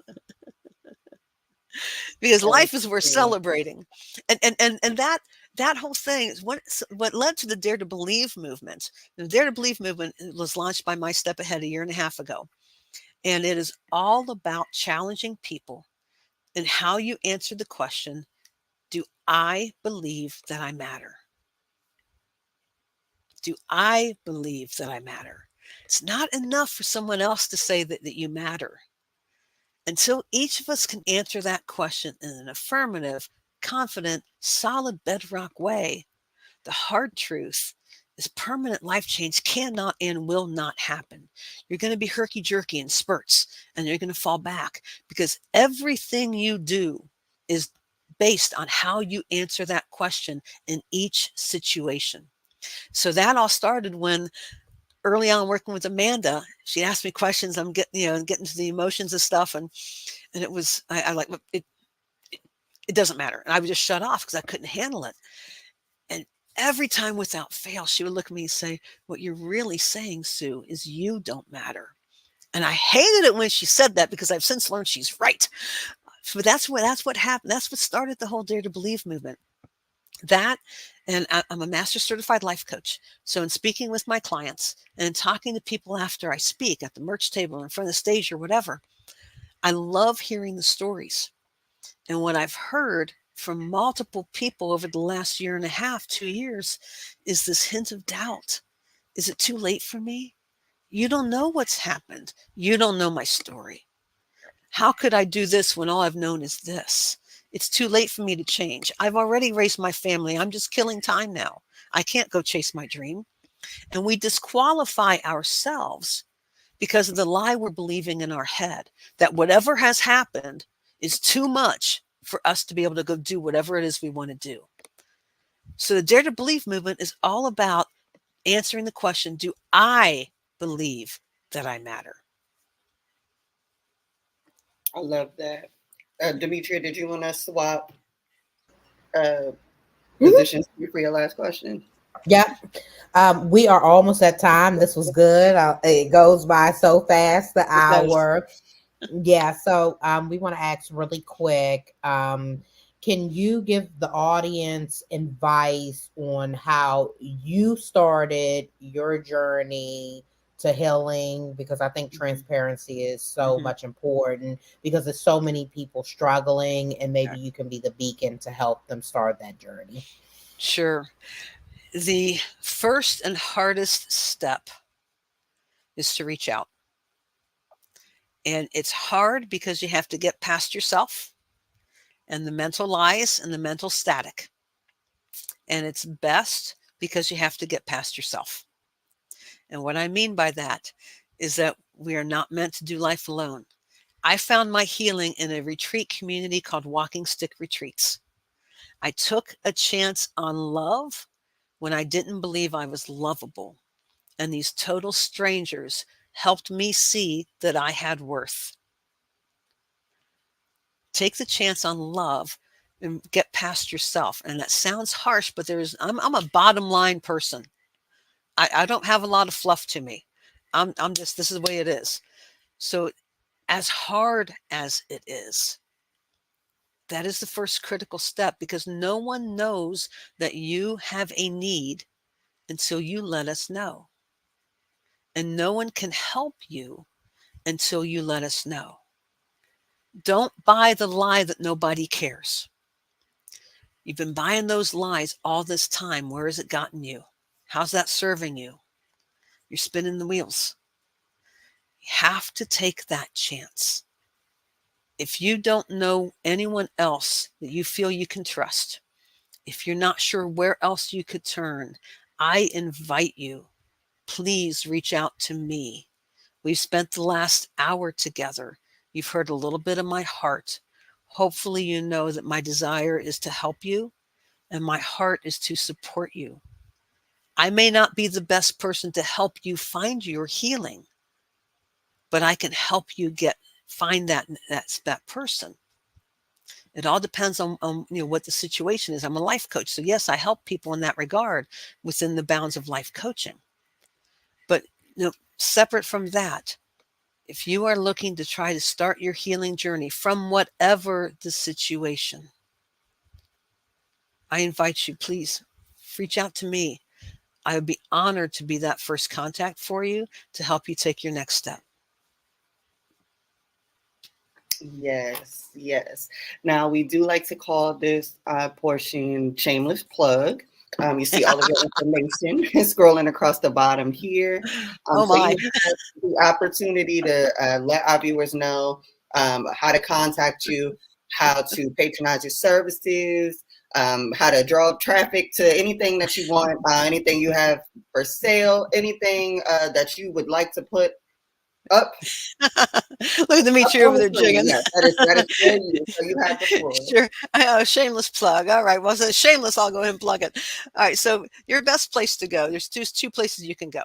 because life is worth celebrating. And that whole thing is what led to the Dare to Believe movement. The Dare to Believe movement was launched by My Step Ahead a year and a half ago. And it is all about challenging people and how you answer the question, do I believe that I matter? Do I believe that I matter? It's not enough for someone else to say that you matter. Until each of us can answer that question in an affirmative, confident, solid bedrock way, the hard truth is permanent life change cannot and will not happen. You're going to be herky-jerky in spurts, and you're going to fall back because everything you do is based on how you answer that question in each situation. So that all started when early on working with Amanda, she asked me questions. I'm getting to the emotions of stuff, and it was I like it doesn't matter, and I would just shut off because I couldn't handle it. And every time without fail, she would look at me and say, "What you're really saying, Sue, is you don't matter." And I hated it when she said that because I've since learned she's right. But that's what happened. That's what started the whole Dare to Believe movement. That, and I'm a master certified life coach. So in speaking with my clients and in talking to people after I speak at the merch table or in front of the stage or whatever, I love hearing the stories. And what I've heard from multiple people over the last year and a half, 2 years, is this hint of doubt. Is it too late for me? You don't know what's happened. You don't know my story. How could I do this when all I've known is this? It's too late for me to change. I've already raised my family. I'm just killing time now. I can't go chase my dream. And we disqualify ourselves because of the lie we're believing in our head that whatever has happened is too much for us to be able to go do whatever it is we want to do. So the Dare to Believe movement is all about answering the question, do I believe that I matter? I love that. Demetria, did you want to swap positions for your last question? Yep. We are almost at time. This was good. It goes by so fast, the hour. Yeah. So we want to ask really quick. Can you give the audience advice on how you started your journey to healing? Because I think transparency is so much important because there's so many people struggling, and maybe you can be the beacon to help them start that journey. Sure. The first and hardest step is to reach out. And it's hard because you have to get past yourself and the mental lies and the mental static. And it's best because you have to get past yourself. And what I mean by that is that we are not meant to do life alone. I found my healing in a retreat community called Walking Stick Retreats. I took a chance on love when I didn't believe I was lovable. And these total strangers helped me see that I had worth. Take the chance on love and get past yourself. And that sounds harsh, but I'm a bottom line person. I don't have a lot of fluff to me. I'm just, this is the way it is. So as hard as it is, That is the first critical step, because no one knows that you have a need until you let us know. And no one can help you until you let us know. Don't buy the lie that nobody cares. You've been buying those lies all this time. Where has it gotten you? How's that serving you? You're spinning the wheels. You have to take that chance. If you don't know anyone else that you feel you can trust, if you're not sure where else you could turn, I invite you, please reach out to me. We've spent the last hour together. You've heard a little bit of my heart. Hopefully you know that my desire is to help you and my heart is to support you. I may not be the best person to help you find your healing, but I can help you find that person. It all depends on what the situation is. I'm a life coach. So yes, I help people in that regard within the bounds of life coaching. But separate from that, if you are looking to try to start your healing journey from whatever the situation, I invite you, please reach out to me. I would be honored to be that first contact for you to help you take your next step. Yes, yes. Now, we do like to call this portion shameless plug. You see all of your information scrolling across the bottom here. Oh So my. you have the opportunity to let our viewers know how to contact you, how to patronize your services, how to draw traffic to anything that you want, anything you have for sale, anything that you would like to put up. Look at Dimitri over there jigging. Yes, that is for you. So you have the floor. Sure. Shameless plug. All right. Well, so shameless, I'll go ahead and plug it. All right. So your best place to go, there's two places you can go.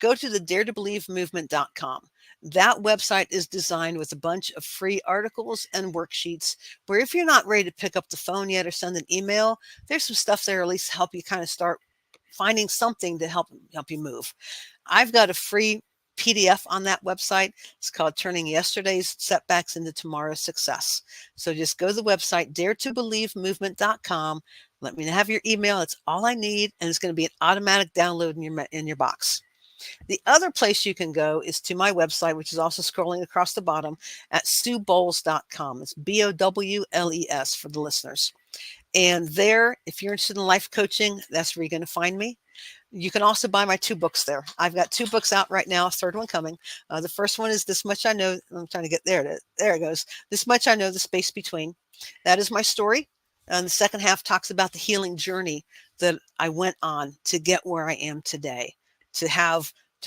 Go to the daretobelievemovement.com. That website is designed with a bunch of free articles and worksheets where if you're not ready to pick up the phone yet or send an email, there's some stuff there at least to help you kind of start finding something to help you move. I've got a free PDF on that website. It's called Turning Yesterday's Setbacks into Tomorrow's Success. So just go to the website, daretobelievemovement.com. Let me have your email. That's all I need. And it's going to be an automatic download in your box. The other place you can go is to my website, which is also scrolling across the bottom at SueBowles.com. It's BOWLES for the listeners. And there, if you're interested in life coaching, that's where you're going to find me. You can also buy my 2 books there. I've got 2 books out right now, a third one coming. The first one is This Much I Know. I'm trying to get there. There it goes. This Much I Know, The Space Between. That is my story. And the second half talks about the healing journey that I went on to get where I am today, to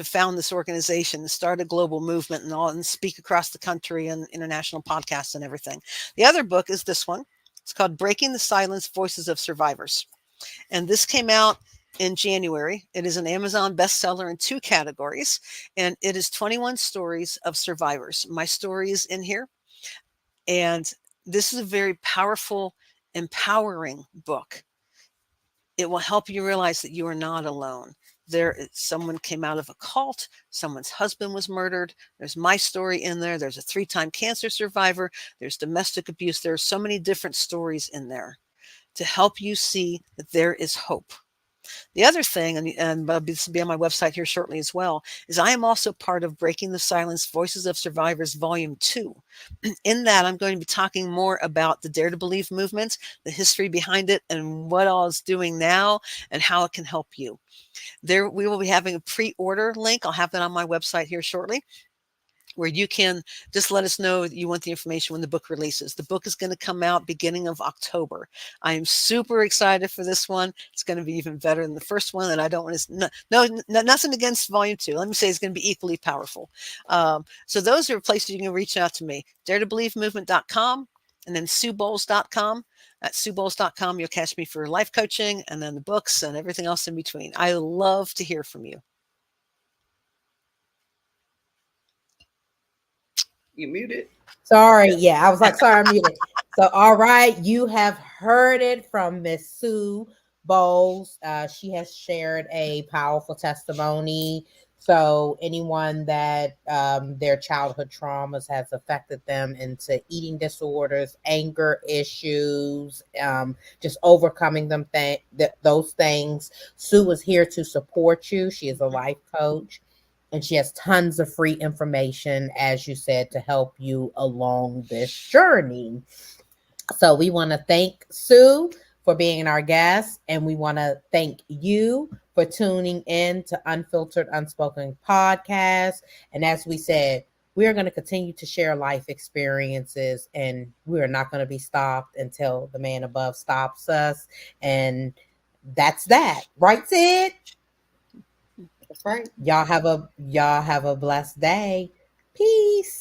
found this organization, start a global movement and speak across the country and international podcasts and everything. The other book is this one. It's called Breaking the Silence, Voices of Survivors. And this came out in January. It is an Amazon bestseller in 2 categories, and it is 21 stories of survivors. My story is in here, and this is a very powerful, empowering book. It will help you realize that you are not alone. Someone came out of a cult. Someone's husband was murdered. There's my story in there. There's a 3-time cancer survivor. There's domestic abuse. There are so many different stories in there to help you see that there is hope. The other thing, and this will be on my website here shortly as well, is I am also part of Breaking the Silence, Voices of Survivors, Volume 2. In that, I'm going to be talking more about the Dare to Believe movement, the history behind it, and what all it's doing now, and how it can help you. There, we will be having a pre-order link. I'll have that on my website here shortly, where you can just let us know that you want the information when the book releases. The book is going to come out beginning of October. I am super excited for this one. It's going to be even better than the first one. And I don't want to, nothing against volume 2. Let me say it's going to be equally powerful. So those are places you can reach out to me. daretobelievemovement.com and then SueBowles.com. At SueBowles.com, you'll catch me for life coaching and then the books and everything else in between. I love to hear from you. You muted. Sorry. Yeah, I was like, sorry, I'm muted. So, all right. You have heard it from Miss Sue Bowles. She has shared a powerful testimony. So anyone that their childhood traumas has affected them into eating disorders, anger issues, just overcoming those things, Sue is here to support you. She is a life coach. And she has tons of free information, as you said, to help you along this journey. So we want to thank Sue for being our guest, and we want to thank you for tuning in to Unfiltered Unspoken Podcast. And as we said, we are going to continue to share life experiences, and we are not going to be stopped until the man above stops us. And that's that, right, Sid? That's right. Y'all have a blessed day. Peace.